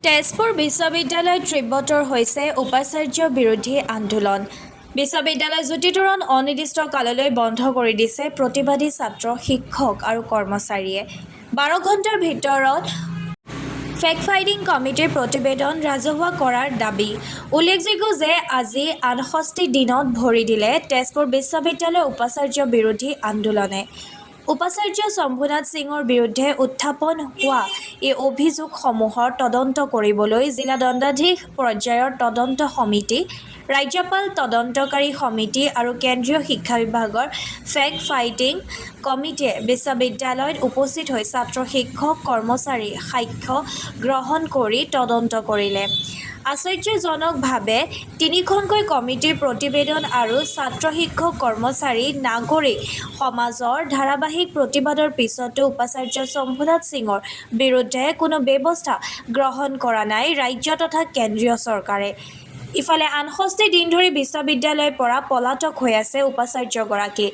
তেজপুৰ বিশ্ববিদ্যালয় তীব্ৰতৰ হৈছে উপাচাৰ্য বিৰোধী আন্দোলন। বিশ্ববিদ্যালয় জ্যোতিতোৰণ অনিৰ্দিষ্ট কাললৈ বন্ধ কৰি দিছে প্ৰতিবাদী ছাত্ৰ, শিক্ষক আৰু কৰ্মচাৰীয়ে। 12 ঘণ্টাৰ ভিতৰত ফেক্ট ফাইণ্ডিং কমিটিৰ প্ৰতিবেদন ৰাজহুৱা কৰাৰ দাবী। উল্লেখযোগ্য যে আজি ৬৮ দিনত ভৰি দিলে তেজপুৰ বিশ্ববিদ্যালয় উপাচাৰ্য বিৰোধী আন্দোলনে। উপাচাৰ্য শম্ভুনাথ সিঙৰ বিৰুদ্ধে উত্থাপন হোৱা এই অভিযোগসমূহৰ তদন্ত কৰিবলৈ জিলা দণ্ডাধীশ পৰ্যায়ৰ তদন্ত সমিতি, ৰাজ্যপাল তদন্তকাৰী সমিতি আৰু কেন্দ্ৰীয় শিক্ষা বিভাগৰ ফেক্ট ফাইণ্ডিং কমিটিয়ে বিশ্ববিদ্যালয়ত উপস্থিত হৈ ছাত্ৰ, শিক্ষক, কৰ্মচাৰীৰ সাক্ষ্য গ্ৰহণ কৰি তদন্ত কৰিলে। আশ্চৰ্যজনকভাৱে ৩খনকৈ কমিটিৰ প্ৰতিবেদন আৰু ছাত্ৰ, শিক্ষক, কৰ্মচাৰী, নাগৰিক সমাজৰ ধাৰাবাহিক প্ৰতিবাদৰ পিছতো উপাচাৰ্য শম্ভুনাথ সিঙৰ বিৰুদ্ধে কোনো ব্যৱস্থা গ্ৰহণ কৰা নাই ৰাজ্য তথা কেন্দ্ৰীয় চৰকাৰে। ইফালে ৬৮ দিন ধৰি বিশ্ববিদ্যালয়ৰ পৰা পলাতক হৈ আছে উপাচাৰ্যগৰাকী।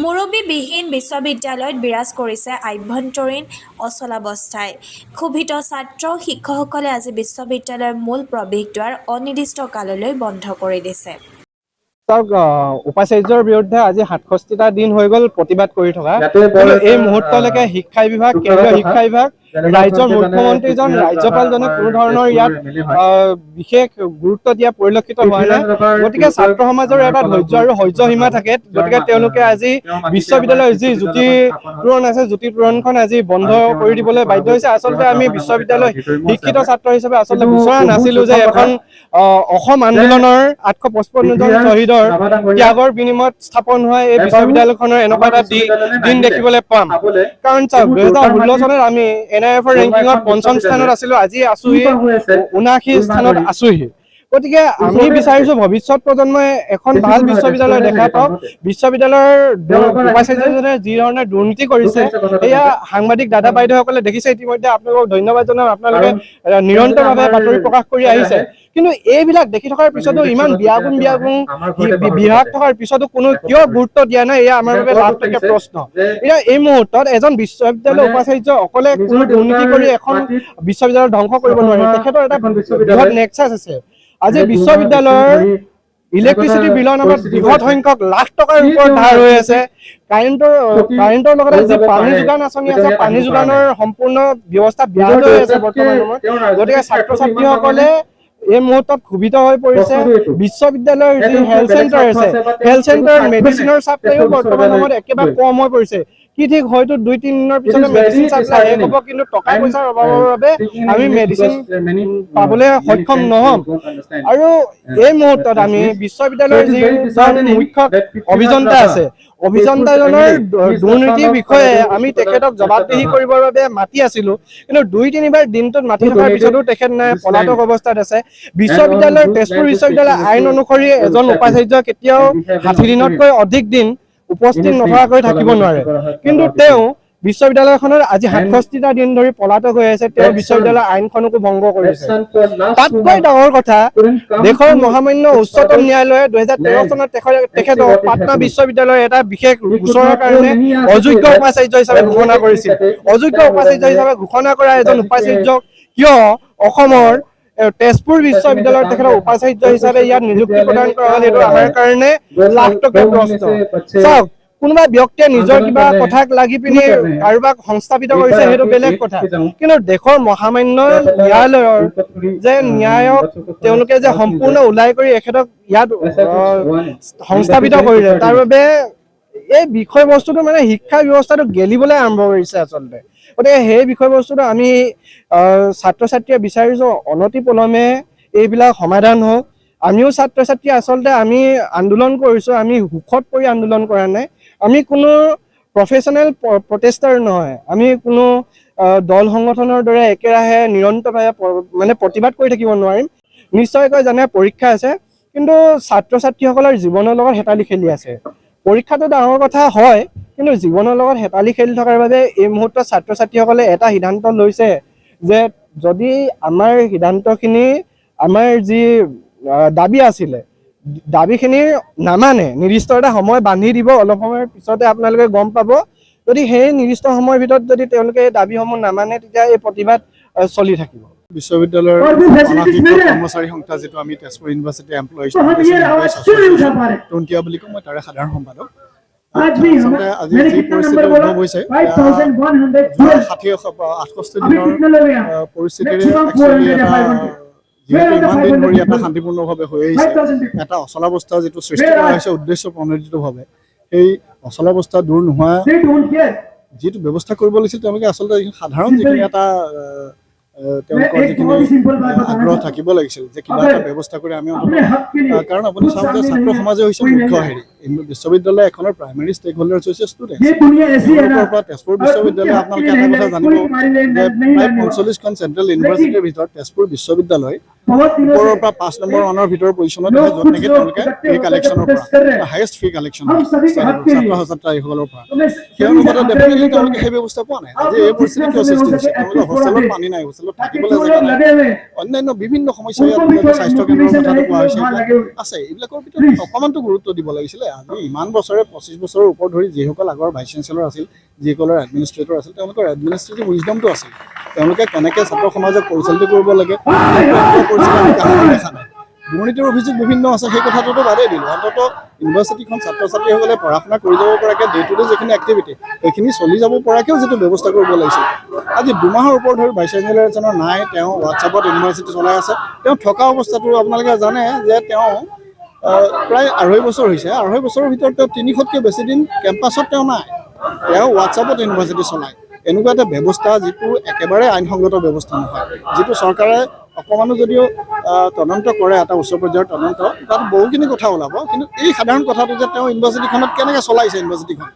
মুৰব্বীবিহীন বিশ্ববিদ্যালয়ত বিৰাজ কৰিছে আভ্যন্তৰীণ অচলাৱস্থাই। ক্ষোভিত ছাত্ৰ, শিক্ষকসকলে আজি বিশ্ববিদ্যালয়ৰ মূল প্ৰৱেশদ্বাৰ অনিৰ্দিষ্ট কাললৈ বন্ধ কৰি দিছে। উপাচাৰ্যৰ বিৰুদ্ধে আজি ৬৭টা দিন হৈ গ'ল প্ৰতিবাদ কৰি থকা। এই মুহূৰ্তলৈকে শিক্ষা বিভাগ, কেন্দ্ৰীয় শিক্ষা বিভাগ, ৰাজ্যৰ মুখ্যমন্ত্ৰীজন, ৰাজ্যপালজনে কোনো ধৰণৰ ইয়াত বিশেষ গুৰুত্ব দিয়া পৰিলক্ষিত হোৱা নাই। গতিকে ছাত্ৰ সমাজৰ এটা ধৈৰ্য আৰু সহ্য সীমা থাকে। গতিকে তেওঁলোকে আজি বিশ্ববিদ্যালয়ৰ যি জ্যোতি তোৰণ আছে, জ্যোতি তোৰণখন আজি বন্ধ কৰি দিবলৈ বাধ্য হৈছে। আচলতে আমি বিশ্ববিদ্যালয় শিক্ষিত ছাত্ৰ হিচাপে আচলতে বিচৰা নাছিলো যে এখন অসম আন্দোলনৰ ৮৫৫ জন শ্বহীদৰ ত্যাগৰ বিনিময়ত স্থাপন হোৱা এই বিশ্ববিদ্যালয়খনৰ এনেকুৱা এটা দিন দেখিবলৈ পাম। কাৰণ চাওক, ২০১৬ চনত আমি NIFৰ ৰেংকিঙত ৫ম স্থানত আছিলো, আজি আছোহি ৭৯ স্থানত আছোহি। গতিকে আমি বিচাৰিছো ভৱিষ্যত প্ৰজন্মই এখন ভাল বিশ্ববিদ্যালয় দেখা পাওক। বিশ্ববিদ্যালয়ৰ উপাচাৰ্যজনে যি ধৰণে দুৰ্নীতি কৰিছে, এয়া সাংবাদিক দাদা বাইদেউসকলে দেখিছে ইতিমধ্যে। আপোনালোকক ধন্যবাদ জনাম, আপোনালোকে নিৰন্তৰভাৱে বাতৰি প্ৰকাশ কৰি আহিছে। কিন্তু এইবিলাক দেখি থকাৰ পিছতো, ইমান বিয়াগুণ বিভাগ থকাৰ পিছতো কোনো কিয় গুৰুত্ব দিয়া নাই, এয়া আমাৰ বাবে লাভদায়ক প্ৰশ্ন। এতিয়া এই মুহূৰ্তত এজন বিশ্ববিদ্যালয় উপাচাৰ্য অকলে কোনো দুৰ্নীতি কৰি এখন বিশ্ববিদ্যালয় ধ্বংস কৰিব নোৱাৰে। তেখেতৰ এটা বৃহৎ নেক্সাছ আছে। আজি বিশ্ববিদ্যালয়ৰ ইলেক্ট্ৰিচিটি বিলৰ নামত বৃহৎ সংখ্যক লাখ টকাৰ ওপৰত ধাৰ হৈ আছে। কাৰেণ্টৰ লগতে যি পানী যোগান আঁচনি আছে, পানী যোগানৰ সম্পূৰ্ণ ব্যৱস্থা ব্যাহত হৈ আছে বৰ্তমান সময়ত। গতিকে ছাত্ৰ ছাত্ৰীসকলে এই মুহূৰ্তত ক্ষোভিত হৈ পৰিছে। বিশ্ববিদ্যালয়ৰ যি হেল্থ চেণ্টাৰ আছে, হেল্থ চেণ্টাৰত মেডিচিনৰ চাপ্লাইও বৰ্তমান সময়ত একেবাৰে কম হৈ পৰিছে। কি ঠিক, হয়তো ২-৩ দিনৰ পিছতে মেডিচিন চাপ্লাই শেষ হ'ব, কিন্তু টকা পইচাৰ অভাৱৰ বাবে আমি মেডিচিন পাবলৈ সক্ষম নহ'ম। আৰু এই মুহূৰ্তত আমি বিশ্ববিদ্যালয়ৰ যিজন মুখ্য অভিযন্তা আছে, অভিযন্তাজনৰ দুৰ্নীতিৰ বিষয়ে আমি তেখেতক জবাবদিহি কৰিবৰ বাবে মাতি আছিলো, কিন্তু ২-৩বাৰ দিনটোত মাতি থকাৰ পিছতো তেখেত নাই, পলাতক অৱস্থাত আছে। বিশ্ববিদ্যালয়ৰ তেজপুৰ বিশ্ববিদ্যালয়ৰ আইন অনুসৰি এজন উপাচাৰ্য কেতিয়াও ৬০ দিনতকৈ অধিক দিন উপস্থিত নথকাকৈ থাকিব নোৱাৰে। কিন্তু তেওঁ বিশ্ববিদ্যালয়খনৰ আজি ৬৭টা দিন ধৰি পলাতক হৈ আছে। তেওঁ বিশ্ববিদ্যালয়ৰ আইনখনকো ভংগ কৰিছে। তাতকৈ ডাঙৰ কথা, দেশৰ মহামান্য উচ্চতম ন্যায়ালয়ে ২০১৩ চনত তেখেতক পাটনা বিশ্ববিদ্যালয়ৰ এটা বিশেষ গোচৰৰ কাৰণে অযোগ্য উপাচাৰ্য হিচাপে ঘোষণা কৰিছিল। অযোগ্য উপাচাৰ্য হিচাপে ঘোষণা কৰা এজন উপাচাৰ্যক কিয় অসমৰ তেজপুৰ বিশ্ববিদ্যালয়ত তেখেতক উপাচাৰ্য হিচাপে ইয়াত নিযুক্তি প্ৰদান কৰা হ'ল, এইটো আমাৰ কাৰণে লাখটকীয়া প্ৰশ্ন। চাওক, কোনোবা ব্যক্তিয়ে নিজৰ কিবা কথাক লাগি পিনি কাৰোবাক সংস্থাপিত কৰিছে, সেইটো বেলেগ কথা। কিন্তু দেশৰ মহামান্য ন্যায়ালয়ৰ যে ন্যায়ক তেওঁলোকে যে সম্পূৰ্ণ ওলাই কৰি এখেতক ইয়াত সংস্থাপিত কৰিলে, তাৰ বাবে এই বিষয়বস্তুটো মানে শিক্ষা ব্যৱস্থাটো গেলিবলৈ আৰম্ভ কৰিছে আচলতে। গতিকে সেই বিষয়বস্তুটো আমি ছাত্ৰ ছাত্ৰীয়ে বিচাৰিছো অনতিপলমে এইবিলাক সমাধান হওক। আমিও ছাত্ৰ ছাত্ৰী, আচলতে আমি আন্দোলন কৰিছো, আমি সুখত পৰি আন্দোলন কৰা নাই। আমি কোনো প্ৰফেচনেল প্ৰটেষ্টাৰ নহয়, আমি কোনো দল সংগঠনৰ দৰে একেৰাহে নিৰন্তৰভাৱে মানে প্ৰতিবাদ কৰি থাকিব নোৱাৰিম। নিশ্চয়কৈ জানে পৰীক্ষা আছে, কিন্তু ছাত্ৰ ছাত্ৰীসকলৰ জীৱনৰ লগত হেতালি খেলি আছে। পৰীক্ষাটো ডাঙৰ কথা হয়, কিন্তু জীৱনৰ লগত হেতালি খেলি থকাৰ বাবে এই মুহূৰ্তত ছাত্ৰ ছাত্ৰীসকলে এটা সিদ্ধান্ত লৈছে যে যদি আমাৰ সিদ্ধান্তখিনি, আমাৰ যি দাবী আছিলে, দাবীখিনি নামানে, নিৰ্দিষ্ট এটা সময় বান্ধি দিব, অলপ সময়ৰ পিছতে আপোনালোকে গম পাব। যদি সেই নিৰ্দিষ্ট সময়ৰ ভিতৰত যদি তেওঁলোকে এই দাবীসমূহ নামানে, তেতিয়া এই প্ৰতিবাদ চলি থাকিব। বিশ্ববিদ্যালয়ৰ অনাশিক্ষক কৰ্মচাৰী সংস্থা যিটো আমি তেজপুৰ ইউনিভাৰ্চিটি এমপ্লয়িজ টুণ্টিয়া বুলি কওঁ, মই তাৰে সাধাৰণ সম্পাদক। আচলতে আজি যি পৰিস্থিতি উদ্ভৱ হৈছে 68 দিনৰ পৰিস্থিতিৰে একচুৱেলি এটা যিহেতু ইমান দিন ধৰি এটা শান্তিপূৰ্ণভাৱে হৈ আহিছে, এটা অচলাৱস্থা যিটো সৃষ্টি কৰা হৈছে উদ্দেশ্য প্ৰণোদিতভাৱে, সেই অচলাৱস্থা দূৰ নোহোৱা যিটো ব্যৱস্থা কৰিব লাগিছিল তেওঁলোকে আচলতে সাধাৰণ যিখিনি এটা তেওঁলোকৰ যিখিনি আগ্ৰহ থাকিব লাগিছিল যে কিবা এটা ব্যৱস্থা কৰি আমি কাৰণ আপুনি চাওক যে ছাত্ৰ সমাজে হৈছে মুখ্য হেৰি বিশ্ববিদ্যালয় এখনৰ প্ৰাইমেৰী ষ্টেক হোল্ডাৰ্ছ হৈছে ষ্টুডেণ্ট। তেওঁলোকৰ পৰা তেজপুৰ বিশ্ববিদ্যালয় আপোনালোকে এটা কথা জানিব যে প্ৰায় 45খন চেণ্ট্ৰেল ইউনিভাৰ্চিটিৰ ভিতৰত তেজপুৰ বিশ্ববিদ্যালয় ওপৰৰ পৰা 5 নম্বৰ ওৱানৰ ভিতৰৰ পজিশ্যনত আছে, য'ত নেকি তেওঁলোকে ফি কালেকশ্যনৰ পৰা হায়েষ্ট ফি কালেকশ্যন ছাত্ৰ ছাত্ৰীসকলৰ পৰা। সেই অনুপাতে ডেফিনেটলি তেওঁলোকে সেই ব্যৱস্থা পোৱা নাই। আজি এই পৰিস্থিতি কিয় সৃষ্টি হৈছে? তেওঁলোকে হোষ্টেলত পানী নাই, হোষ্টেলত থাকিবলৈ জেগা নাই, অন্যান্য বিভিন্ন সমস্যা স্বাস্থ্য কেন্দ্ৰৰ কথাটো কোৱা হৈছে আছে। এইবিলাকৰ ভিতৰত অকণমানটো গুৰুত্ব দিব লাগিছিলে। আজি ইমান বছৰে 25 বছৰৰ ওপৰত ধৰি যিসকল আগৰ ভাইচ চেঞ্চেলৰ আছিল, যিসকলৰ এডমিনিষ্ট্ৰেটৰ আছিল, তেওঁলোকৰ এডমিনিষ্ট্ৰেটিভ উইজডমটো আছিল। তেওঁলোকে কেনেকৈ ছাত্ৰ সমাজক পৰিচালিত কৰিব লাগে পৰিস্থিতি আমি কাহিনী দেখা নাই। দুৰ্নীতিৰ অভিযোগ বিভিন্ন আছে, সেই কথাটোতো বাদেই দিলোঁ। অন্ততঃ ইউনিভাৰ্চিটিখন ছাত্ৰ ছাত্ৰীসকলে পঢ়া শুনা কৰি যাব পৰাকৈ ডে টু ডে যিখিনি এক্টিভিটি সেইখিনি চলি যাব পৰাকৈও যিটো ব্যৱস্থা কৰিব লাগিছিল। আজি 2 মাহৰ ওপৰত ধৰি ভাইচ চেঞ্চেলৰ এজনৰ নাই, তেওঁ হোৱাটছআপত ইউনিভাৰ্চিটি চলাই আছে। তেওঁ থকা অৱস্থাটো আপোনালোকে জানে যে তেওঁ প্ৰায় 2.5 বছৰ হৈছে। 2.5 বছৰৰ ভিতৰত তেওঁ 300তকৈ বেছি দিন কেম্পাছত তেওঁ নাই, তেওঁ হোৱাটছআপত ইউনিভাৰ্চিটি চলায়। এনেকুৱা এটা ব্যৱস্থা যিটো একেবাৰে আইনসংগত ব্যৱস্থা নহয়, যিটো চৰকাৰে অকণমানো যদিও তদন্ত কৰে, এটা উচ্চ পৰ্যায়ৰ তদন্ত, তাত বহুখিনি কথা ওলাব। কিন্তু এই সাধাৰণ কথাটো যে তেওঁ ইউনিভাৰ্চিটিখনত কেনেকৈ চলাইছে, ইউনিভাৰ্চিটিখন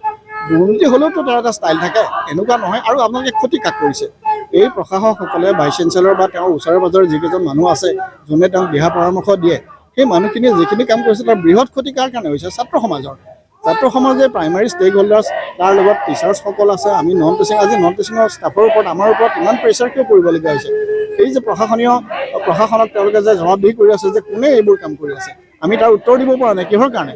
দুৰ্নীতি হ'লেওতো তাৰ এটা ষ্টাইল থাকে, এনেকুৱা নহয়। আৰু আপোনালোকে ক্ষতি কাক কৰিছে? এই প্ৰশাসকসকলে ভাইচ চেঞ্চেলৰ বা তেওঁৰ ওচৰে পাজৰে যিকেইজন মানুহ আছে যোনে তেওঁক দিহা পৰামৰ্শ দিয়ে, সেই মানুহখিনিয়ে যিখিনি কাম কৰিছে তাৰ বৃহৎ ক্ষতি কাৰ কাৰণে হৈছে? ছাত্ৰ সমাজৰ। ছাত্ৰ সমাজে প্ৰাইমাৰী ষ্টেক হোল্ডাৰ্ছ, তাৰ লগত টিচাৰ্ছসকল আছে, আমি নন টিচিং। আজি নন টিচিঙৰ ষ্টাফৰ ওপৰত আমাৰ ওপৰত ইমান প্ৰেছাৰ কিয় পৰিবলগীয়া হৈছে? এই যে প্ৰশাসনক তেওঁলোকে যে জবাবদিহি কৰি আছে যে কোনে এইবোৰ কাম কৰি আছে, আমি তাৰ উত্তৰ দিব পৰা নাই। কিহৰ কাৰণে?